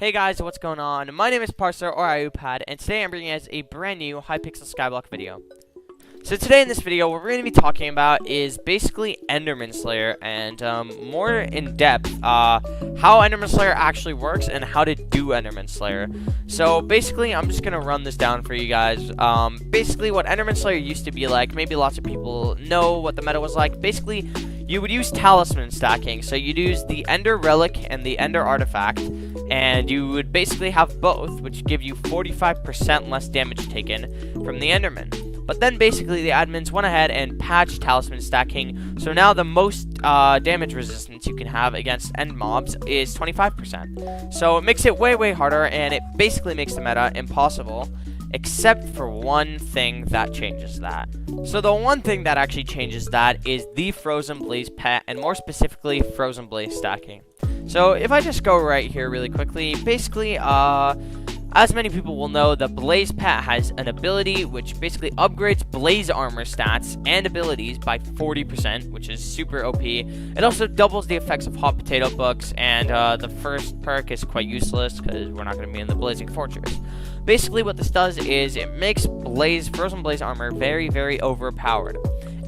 Hey guys, what's going on? My name is Parser or iUpad, and today I'm bringing you guys a brand new Hypixel Skyblock video. So today in this video, what we're going to be talking about is basically Enderman Slayer, and more in depth, how Enderman Slayer actually works and how to do Enderman Slayer. So basically, I'm just going to run this down for you guys. Basically, what Enderman Slayer used to be like, maybe lots of people know what the meta was like. Basically, you would use Talisman stacking, so you'd use the Ender Relic and the Ender Artifact, and you would basically have both, which give you 45% less damage taken from the Enderman. But then basically the admins went ahead and patched Talisman stacking, so now the most damage resistance you can have against end mobs is 25%. So it makes it way harder, and it basically makes the meta impossible, except for one thing that changes that. So the one thing that actually changes that is the Frozen Blaze pet, and more specifically Frozen Blaze stacking. So if I just go right here really quickly, basically as many people will know, the Blaze pet has an ability which basically upgrades Blaze armor stats and abilities by 40%, which is super OP. It also doubles the effects of Hot Potato Books, and the first perk is quite useless because we're not going to be in the Blazing Fortress. Basically what this does is it makes Frozen Blaze armor very overpowered.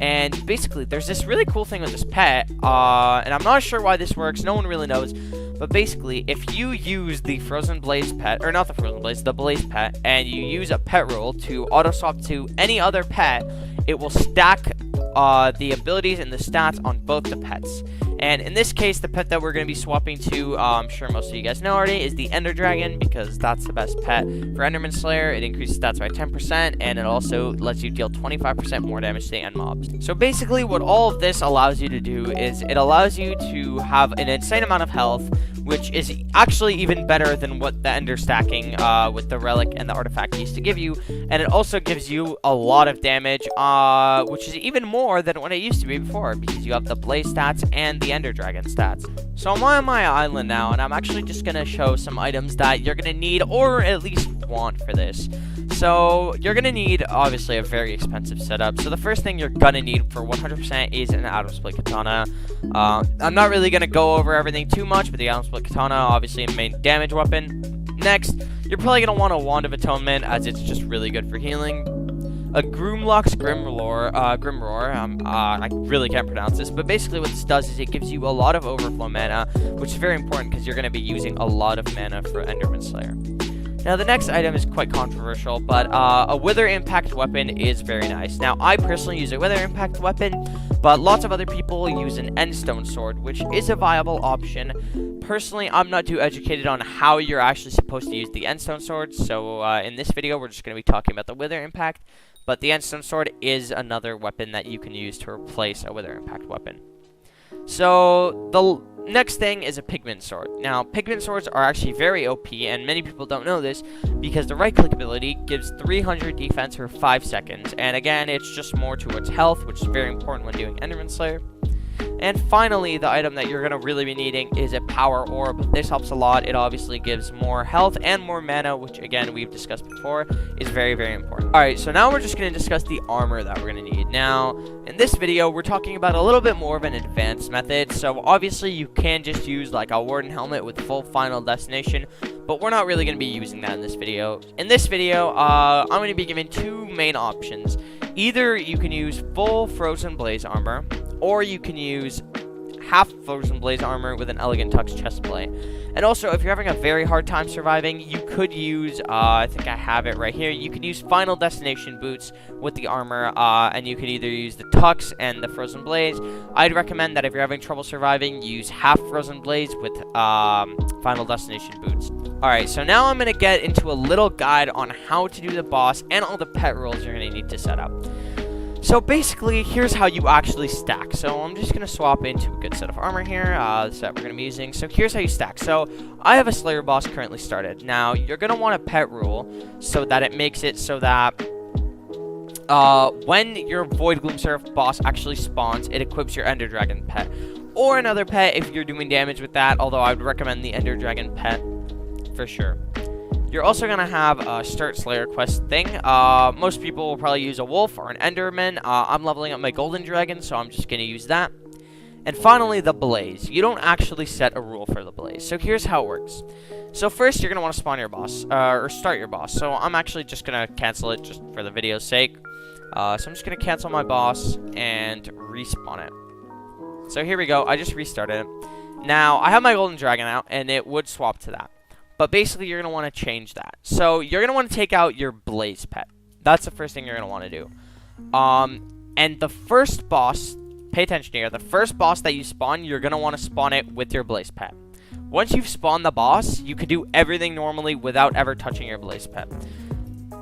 And basically there's this really cool thing with this pet, and I'm not sure why this works, no one really knows. But basically, if you use the Frozen Blaze pet, or not the Frozen Blaze, the Blaze pet, and you use a pet rule to auto-swap to any other pet, it will stack the abilities and the stats on both the pets. And in this case, the pet that we're going to be swapping to, I'm sure most of you guys know already, is the Ender Dragon, because that's the best pet for Enderman Slayer. It increases stats by 10%, and it also lets you deal 25% more damage to the end mobs. So basically, what all of this allows you to do is it allows you to have an insane amount of health, which is actually even better than what the Ender stacking with the Relic and the Artifact used to give you. And it also gives you a lot of damage, which is even more than what it used to be before, because you have the Blaze stats and the Ender Dragon stats. So I'm on my island now, and I'm actually just going to show some items that you're going to need, or at least want for this. So you're going to need, obviously, a very expensive setup. So the first thing you're going to need for 100% is an Atom Split Katana. I'm not really going to go over everything too much, but the Atom Split Katana, obviously a main damage weapon. Next, you're probably going to want a Wand of Atonement, as it's just really good for healing. A Groomlock's Grimroar, I really can't pronounce this, but basically what this does is it gives you a lot of overflow mana, which is very important because you're going to be using a lot of mana for Enderman Slayer. Now, the next item is quite controversial, but a Wither Impact weapon is very nice. Now, I personally use a Wither Impact weapon, but lots of other people use an Endstone Sword, which is a viable option. Personally, I'm not too educated on how you're actually supposed to use the Endstone Sword, so in this video, we're just going to be talking about the Wither Impact, but the Endstone Sword is another weapon that you can use to replace a Wither Impact weapon. So, the next thing is a Pigment Sword. Now, Pigment Swords are actually very OP, and many people don't know this, because the right-click ability gives 300 defense for 5 seconds, and again, it's just more towards health, which is very important when doing Enderman Slayer. And finally, the item that you're going to really be needing is a Power Orb. This helps a lot. It obviously gives more health and more mana, which, again, we've discussed before, is very important. Alright, so now we're just going to discuss the armor that we're going to need. Now, in this video, we're talking about a little bit more of an advanced method. So, obviously, you can just use, like, a Warden Helmet with full Final Destination, but we're not really going to be using that in this video. In this video, I'm going to be given two main options. Either you can use full Frozen Blaze armor, or you can use half Frozen Blaze armor with an Elegant Tux chestplate. And also, if you're having a very hard time surviving, you could use, I think I have it right here, you could use Final Destination boots with the armor, and you could either use the Tux and the Frozen Blaze. I'd recommend that if you're having trouble surviving, use half Frozen Blaze with Final Destination boots. Alright, so now I'm going to get into a little guide on how to do the boss and all the pet rules you're going to need to set up. So basically, here's how you actually stack. So I'm just going to swap into a good set of armor here, the set we're going to be using. So here's how you stack. So I have a Slayer boss currently started. Now, you're going to want a pet rule so that it makes it so that when your Void Gloom Seraph boss actually spawns, it equips your Ender Dragon pet. Or another pet if you're doing damage with that, although I would recommend the Ender Dragon pet for sure. You're also going to have a Start Slayer quest thing. Most people will probably use a wolf or an Enderman. I'm leveling up my Golden Dragon, so I'm just going to use that. And finally, the Blaze. You don't actually set a rule for the Blaze. So here's how it works. So first, you're going to want to spawn your boss, or start your boss. So I'm actually just going to cancel it just for the video's sake. So I'm just going to cancel my boss and respawn it. So here we go. I just restarted it. Now, I have my golden dragon out, and it would swap to that. But basically, you're going to want to change that. So you're going to want to take out your blaze pet. That's the first thing you're going to want to do. And the first boss, pay attention here, the first boss that you spawn, you're going to want to spawn it with your blaze pet. Once you've spawned the boss, you can do everything normally without ever touching your blaze pet.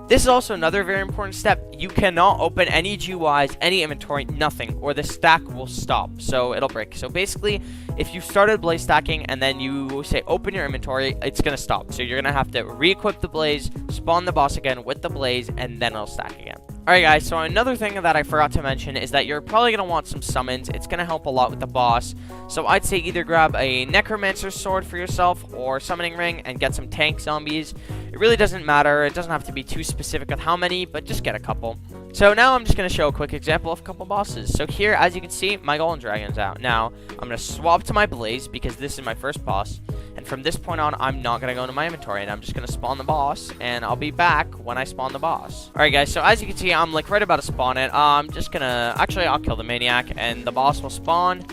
This is also another very important step. You cannot open any GUIs, any inventory, nothing, or the stack will stop. So it'll break. So basically, if you started blaze stacking and then you say open your inventory, it's going to stop. So you're going to have to re-equip the blaze, spawn the boss again with the blaze, and then it'll stack again. Alright guys, so another thing that I forgot to mention is that you're probably going to want some summons. It's going to help a lot with the boss. So I'd say either grab a Necromancer's Sword for yourself or Summoning Ring and get some tank zombies. It really doesn't matter. It doesn't have to be too specific with how many, but just get a couple. So now I'm just going to show a quick example of a couple bosses. So here, as you can see, my golden dragon's out. Now, I'm going to swap to my blaze because this is my first boss. And from this point on, I'm not going to go into my inventory, and I'm just going to spawn the boss, and I'll be back when I spawn the boss. Alright guys, so as you can see, I'm like right about to spawn it. I'm just going to, actually I'll kill the maniac, and the boss will spawn.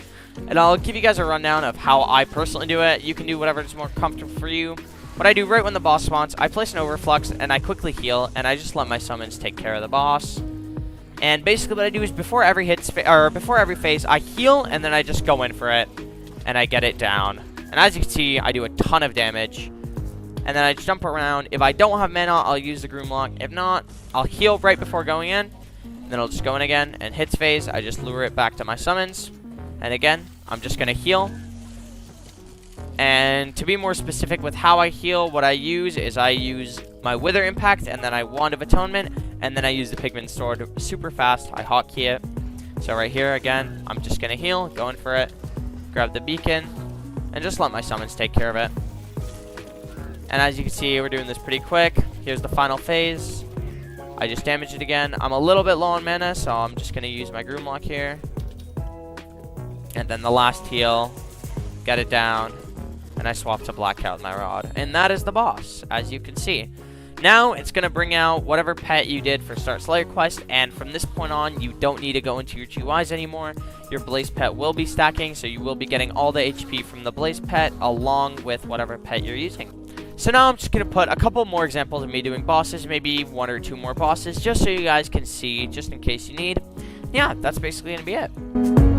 And I'll give you guys a rundown of how I personally do it. You can do whatever is more comfortable for you. What I do right when the boss spawns, I place an overflux, and I quickly heal, and I just let my summons take care of the boss. And basically what I do is before every phase, I heal, and then I just go in for it, and I get it down. And as you can see, I do a ton of damage. And then I jump around. If I don't have mana, I'll use the Groomlock. If not, I'll heal right before going in. And then I'll just go in again. And hits phase, I just lure it back to my summons. And again, I'm just going to heal. And to be more specific with how I heal, what I use is I use my Wither Impact. And then I Wand of Atonement. And then I use the Pigman Sword super fast. I hotkey it. So right here, again, I'm just going to heal. Go in for it. Grab the beacon. And just let my summons take care of it. And as you can see, we're doing this pretty quick. Here's the final phase. I just damaged it again. I'm a little bit low on mana, so I'm just going to use my Groomlock here. And then the last heal. Get it down. And I swap to Blackout with my rod. And that is the boss, as you can see. Now, it's going to bring out whatever pet you did for Start Slayer Quest, and from this point on, you don't need to go into your GUIs anymore. Your Blaze pet will be stacking, so you will be getting all the HP from the Blaze pet, along with whatever pet you're using. So now I'm just going to put a couple more examples of me doing bosses, maybe one or two more bosses, just so you guys can see, just in case you need. Yeah, that's basically going to be it.